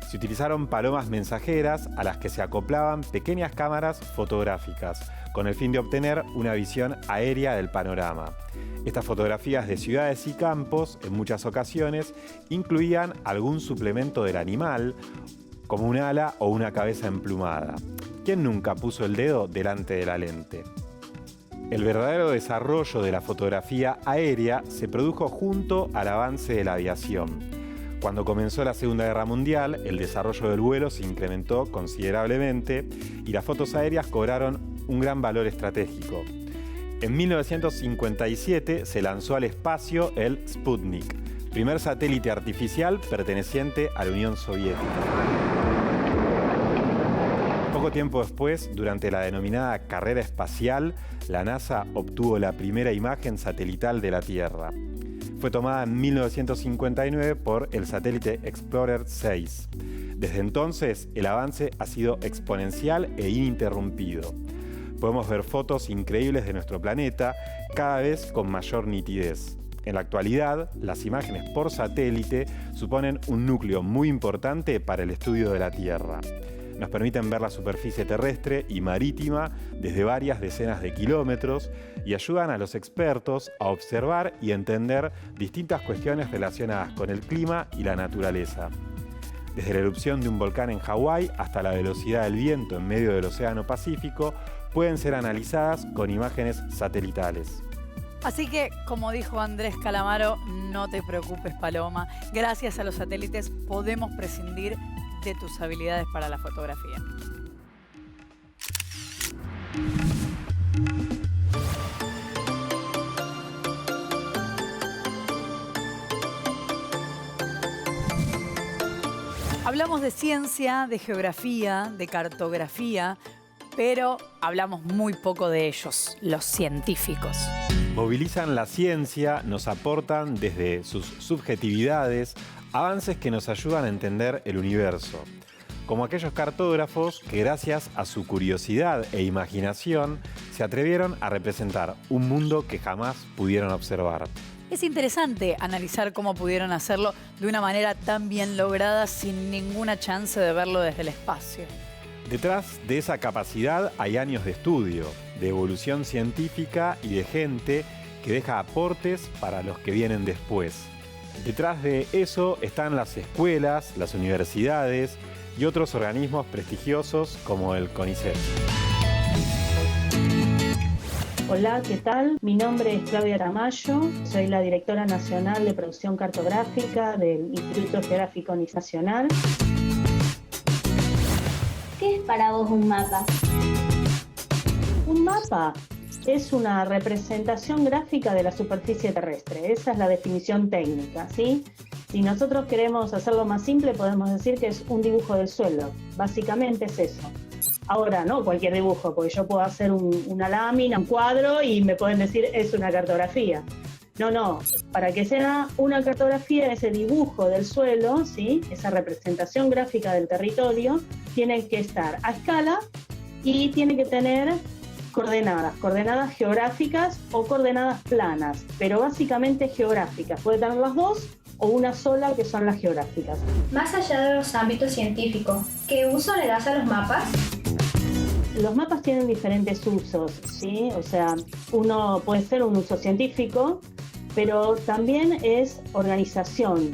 Se utilizaron palomas mensajeras a las que se acoplaban pequeñas cámaras fotográficas, con el fin de obtener una visión aérea del panorama. Estas fotografías de ciudades y campos, en muchas ocasiones, incluían algún suplemento del animal, como un ala o una cabeza emplumada. ¿Quién nunca puso el dedo delante de la lente? El verdadero desarrollo de la fotografía aérea se produjo junto al avance de la aviación. Cuando comenzó la Segunda Guerra Mundial, el desarrollo del vuelo se incrementó considerablemente y las fotos aéreas cobraron un gran valor estratégico. En 1957 se lanzó al espacio el Sputnik, primer satélite artificial perteneciente a la Unión Soviética. Poco tiempo después, durante la denominada carrera espacial, la NASA obtuvo la primera imagen satelital de la Tierra. Fue tomada en 1959 por el satélite Explorer 6. Desde entonces, el avance ha sido exponencial e ininterrumpido. Podemos ver fotos increíbles de nuestro planeta, cada vez con mayor nitidez. En la actualidad, las imágenes por satélite suponen un núcleo muy importante para el estudio de la Tierra. Nos permiten ver la superficie terrestre y marítima desde varias decenas de kilómetros y ayudan a los expertos a observar y entender distintas cuestiones relacionadas con el clima y la naturaleza. Desde la erupción de un volcán en Hawái hasta la velocidad del viento en medio del Océano Pacífico, pueden ser analizadas con imágenes satelitales. Así que, como dijo Andrés Calamaro, no te preocupes, Paloma. Gracias a los satélites podemos prescindir de tus habilidades para la fotografía. Hablamos de ciencia, de geografía, de cartografía, pero hablamos muy poco de ellos, los científicos. Movilizan la ciencia, nos aportan desde sus subjetividades avances que nos ayudan a entender el universo, como aquellos cartógrafos que gracias a su curiosidad e imaginación se atrevieron a representar un mundo que jamás pudieron observar. Es interesante analizar cómo pudieron hacerlo de una manera tan bien lograda sin ninguna chance de verlo desde el espacio. Detrás de esa capacidad hay años de estudio, de evolución científica y de gente que deja aportes para los que vienen después. Detrás de eso están las escuelas, las universidades y otros organismos prestigiosos como el CONICET. Hola, ¿qué tal? Mi nombre es Claudia Ramallo, soy la directora nacional de producción cartográfica del Instituto Geográfico Nacional. ¿Qué es para vos un mapa? Un mapa es una representación gráfica de la superficie terrestre. Esa es la definición técnica, ¿sí? Si nosotros queremos hacerlo más simple, podemos decir que es un dibujo del suelo. Básicamente es eso. Ahora, no cualquier dibujo, porque yo puedo hacer una lámina, un cuadro y me pueden decir es una cartografía. No, para que sea una cartografía, ese dibujo del suelo, ¿sí? Esa representación gráfica del territorio, tiene que estar a escala y tiene que tener coordenadas geográficas o coordenadas planas, pero básicamente geográficas. Puede tener las dos o una sola, que son las geográficas. Más allá de los ámbitos científicos, ¿qué uso le das a los mapas? Los mapas tienen diferentes usos, ¿sí? O sea, uno puede ser un uso científico, pero también es organización.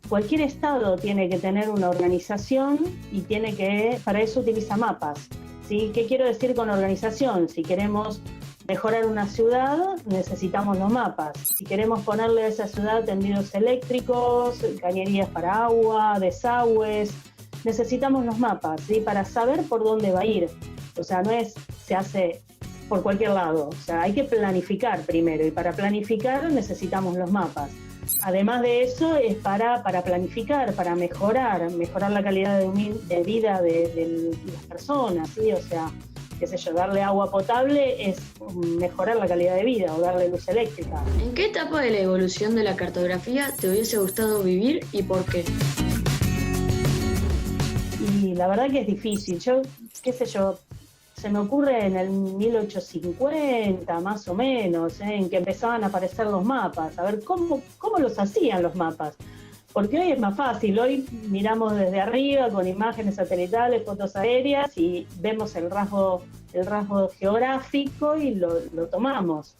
Cualquier estado tiene que tener una organización y para eso utiliza mapas, ¿sí? ¿Qué quiero decir con organización? Si queremos mejorar una ciudad, necesitamos los mapas. Si queremos ponerle a esa ciudad tendidos eléctricos, cañerías para agua, desagües, necesitamos los mapas, ¿sí? Para saber por dónde va a ir. O sea, se hace por cualquier lado. O sea, hay que planificar primero y para planificar necesitamos los mapas. Además de eso es para planificar, para mejorar la calidad de vida de las personas, ¿sí? O sea, qué sé yo, darle agua potable es mejorar la calidad de vida o darle luz eléctrica. ¿En qué etapa de la evolución de la cartografía te hubiese gustado vivir y por qué? Y la verdad que es difícil. Se me ocurre en el 1850, más o menos, en que empezaban a aparecer los mapas. A ver, ¿cómo los hacían los mapas? Porque hoy es más fácil. Hoy miramos desde arriba con imágenes satelitales, fotos aéreas y vemos el rasgo geográfico y lo tomamos.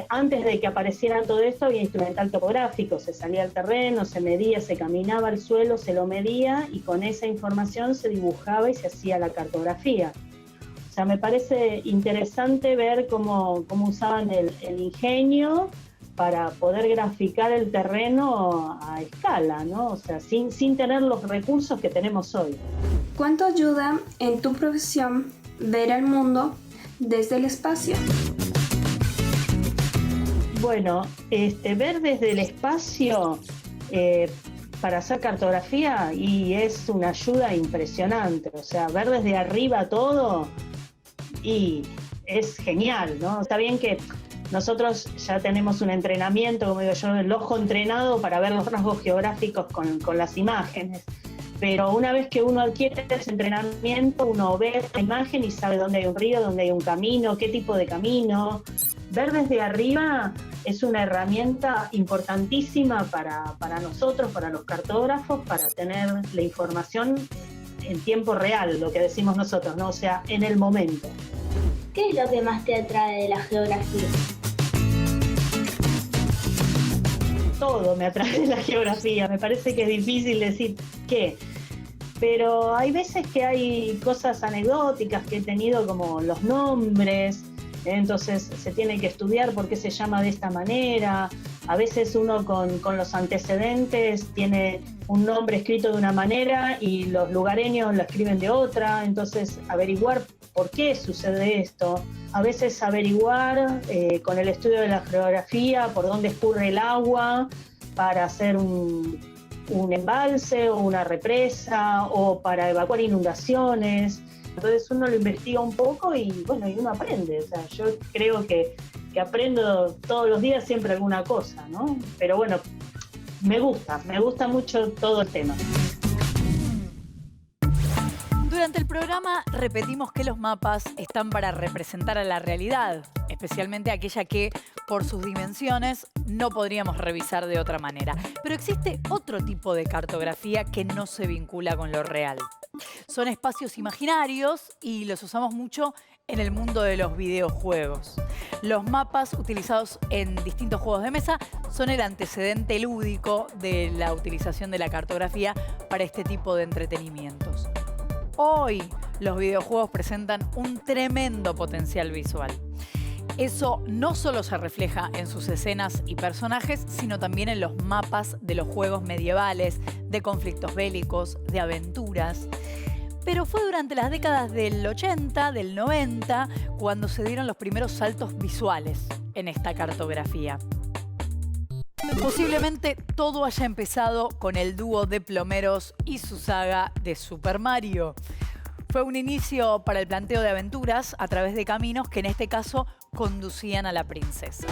Antes de que apareciera todo esto había instrumental topográfico. Se salía al terreno, se medía, se caminaba el suelo, se lo medía y con esa información se dibujaba y se hacía la cartografía. O sea, me parece interesante ver cómo usaban el ingenio para poder graficar el terreno a escala, ¿no? O sea, sin tener los recursos que tenemos hoy. ¿Cuánto ayuda en tu profesión ver el mundo desde el espacio? Bueno, ver desde el espacio para hacer cartografía y es una ayuda impresionante. O sea, ver desde arriba todo y es genial, ¿no? Está bien que nosotros ya tenemos un entrenamiento, como digo yo, el ojo entrenado para ver los rasgos geográficos con las imágenes. Pero una vez que uno adquiere ese entrenamiento, uno ve la imagen y sabe dónde hay un río, dónde hay un camino, qué tipo de camino. Ver desde arriba es una herramienta importantísima para nosotros, para los cartógrafos, para tener la información en tiempo real, lo que decimos nosotros, ¿no? O sea, en el momento. ¿Qué es lo que más te atrae de la geografía? Todo me atrae de la geografía, me parece que es difícil decir qué. Pero hay veces que hay cosas anecdóticas que he tenido, como los nombres, entonces se tiene que estudiar por qué se llama de esta manera. A veces uno con los antecedentes tiene un nombre escrito de una manera y los lugareños lo escriben de otra, entonces averiguar por qué sucede esto. A veces averiguar con el estudio de la geografía por dónde escurre el agua para hacer un embalse o una represa o para evacuar inundaciones. Entonces uno lo investiga un poco y bueno, y uno aprende. O sea, yo creo que aprendo todos los días siempre alguna cosa, ¿no? Pero bueno, me gusta mucho todo el tema. Durante el programa repetimos que los mapas están para representar a la realidad, especialmente aquella que, por sus dimensiones, no podríamos revisar de otra manera. Pero existe otro tipo de cartografía que no se vincula con lo real. Son espacios imaginarios y los usamos mucho en el mundo de los videojuegos. Los mapas utilizados en distintos juegos de mesa son el antecedente lúdico de la utilización de la cartografía para este tipo de entretenimientos. Hoy los videojuegos presentan un tremendo potencial visual. Eso no solo se refleja en sus escenas y personajes, sino también en los mapas de los juegos medievales, de conflictos bélicos, de aventuras. Pero fue durante las décadas del 80, del 90, cuando se dieron los primeros saltos visuales en esta cartografía. Posiblemente todo haya empezado con el dúo de plomeros y su saga de Super Mario. Fue un inicio para el planteo de aventuras a través de caminos que en este caso conducían a la princesa.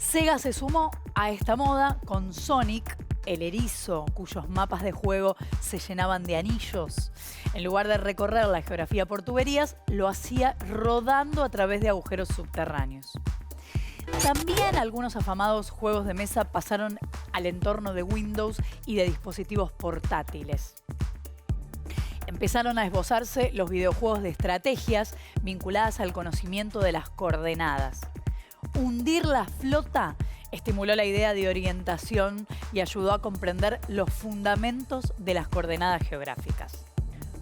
Sega se sumó a esta moda con Sonic, el erizo, cuyos mapas de juego se llenaban de anillos. En lugar de recorrer la geografía por tuberías, lo hacía rodando a través de agujeros subterráneos. También algunos afamados juegos de mesa pasaron al entorno de Windows y de dispositivos portátiles. Empezaron a esbozarse los videojuegos de estrategias vinculadas al conocimiento de las coordenadas. Hundir la flota estimuló la idea de orientación y ayudó a comprender los fundamentos de las coordenadas geográficas.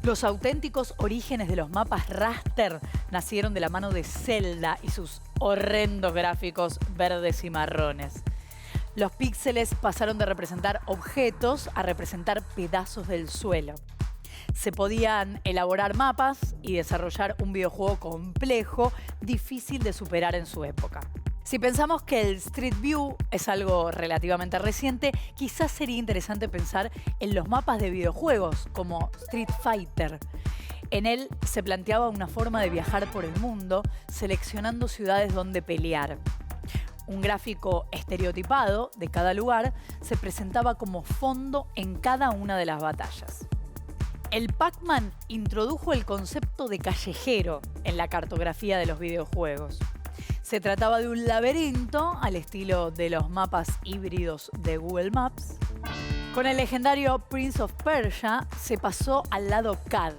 Los auténticos orígenes de los mapas raster nacieron de la mano de Zelda y sus horrendos gráficos verdes y marrones. Los píxeles pasaron de representar objetos a representar pedazos del suelo. Se podían elaborar mapas y desarrollar un videojuego complejo, difícil de superar en su época. Si pensamos que el Street View es algo relativamente reciente, quizás sería interesante pensar en los mapas de videojuegos como Street Fighter. En él se planteaba una forma de viajar por el mundo, seleccionando ciudades donde pelear. Un gráfico estereotipado de cada lugar se presentaba como fondo en cada una de las batallas. El Pac-Man introdujo el concepto de callejero en la cartografía de los videojuegos. Se trataba de un laberinto al estilo de los mapas híbridos de Google Maps. Con el legendario Prince of Persia se pasó al lado CAD.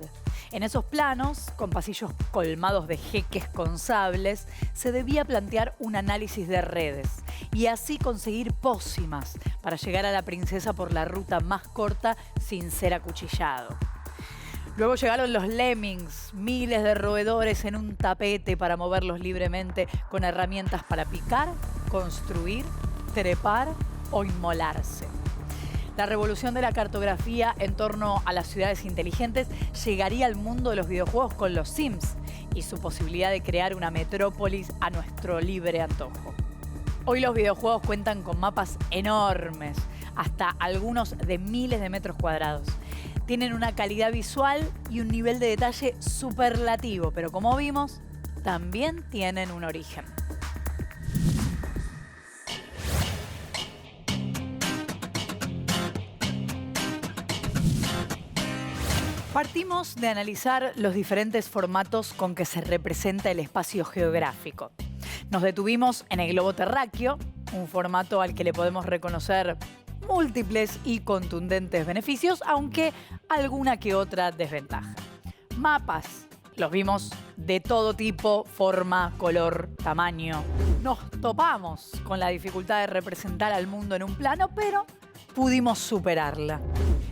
En esos planos, con pasillos colmados de jeques con sables, se debía plantear un análisis de redes y así conseguir pócimas para llegar a la princesa por la ruta más corta sin ser acuchillado. Luego llegaron los Lemmings, miles de roedores en un tapete para moverlos libremente con herramientas para picar, construir, trepar o inmolarse. La revolución de la cartografía en torno a las ciudades inteligentes llegaría al mundo de los videojuegos con los Sims y su posibilidad de crear una metrópolis a nuestro libre antojo. Hoy los videojuegos cuentan con mapas enormes, hasta algunos de miles de metros cuadrados. Tienen una calidad visual y un nivel de detalle superlativo, pero como vimos, también tienen un origen. Partimos de analizar los diferentes formatos con que se representa el espacio geográfico. Nos detuvimos en el globo terráqueo, un formato al que le podemos reconocer múltiples y contundentes beneficios, aunque alguna que otra desventaja. Mapas, los vimos de todo tipo, forma, color, tamaño. Nos topamos con la dificultad de representar al mundo en un plano, pero pudimos superarla.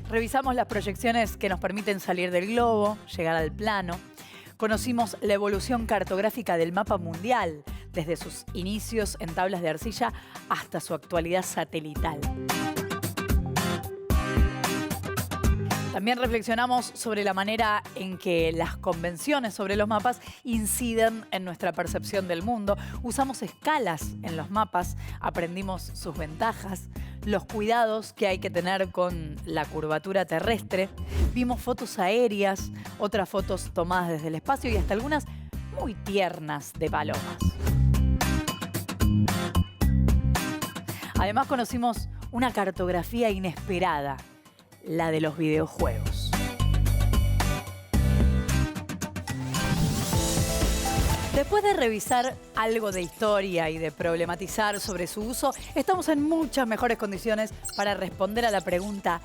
Revisamos las proyecciones que nos permiten salir del globo, llegar al plano. Conocimos la evolución cartográfica del mapa mundial, desde sus inicios en tablas de arcilla hasta su actualidad satelital. También reflexionamos sobre la manera en que las convenciones sobre los mapas inciden en nuestra percepción del mundo. Usamos escalas en los mapas, aprendimos sus ventajas, los cuidados que hay que tener con la curvatura terrestre. Vimos fotos aéreas, otras fotos tomadas desde el espacio y hasta algunas muy tiernas de palomas. Además conocimos una cartografía inesperada, la de los videojuegos. Después de revisar algo de historia y de problematizar sobre su uso, estamos en muchas mejores condiciones para responder a la pregunta: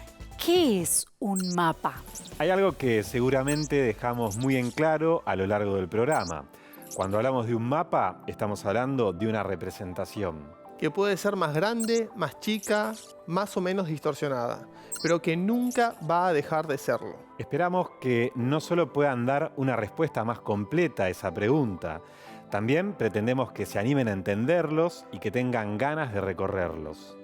¿qué es un mapa? Hay algo que seguramente dejamos muy en claro a lo largo del programa. Cuando hablamos de un mapa, estamos hablando de una representación. Que puede ser más grande, más chica, más o menos distorsionada, pero que nunca va a dejar de serlo. Esperamos que no solo puedan dar una respuesta más completa a esa pregunta, también pretendemos que se animen a entenderlos y que tengan ganas de recorrerlos.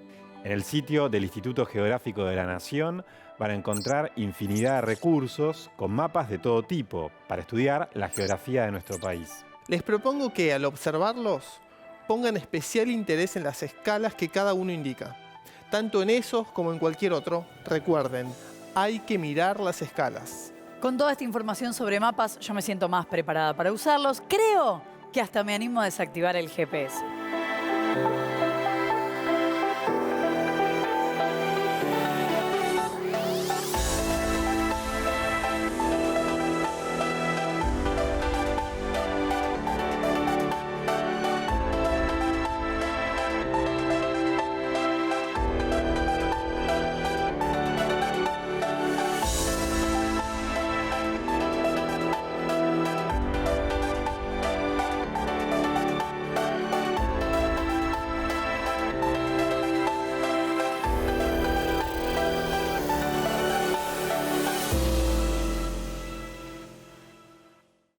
En el sitio del Instituto Geográfico de la Nación van a encontrar infinidad de recursos con mapas de todo tipo para estudiar la geografía de nuestro país. Les propongo que al observarlos pongan especial interés en las escalas que cada uno indica. Tanto en esos como en cualquier otro, recuerden, hay que mirar las escalas. Con toda esta información sobre mapas, yo me siento más preparada para usarlos. Creo que hasta me animo a desactivar el GPS.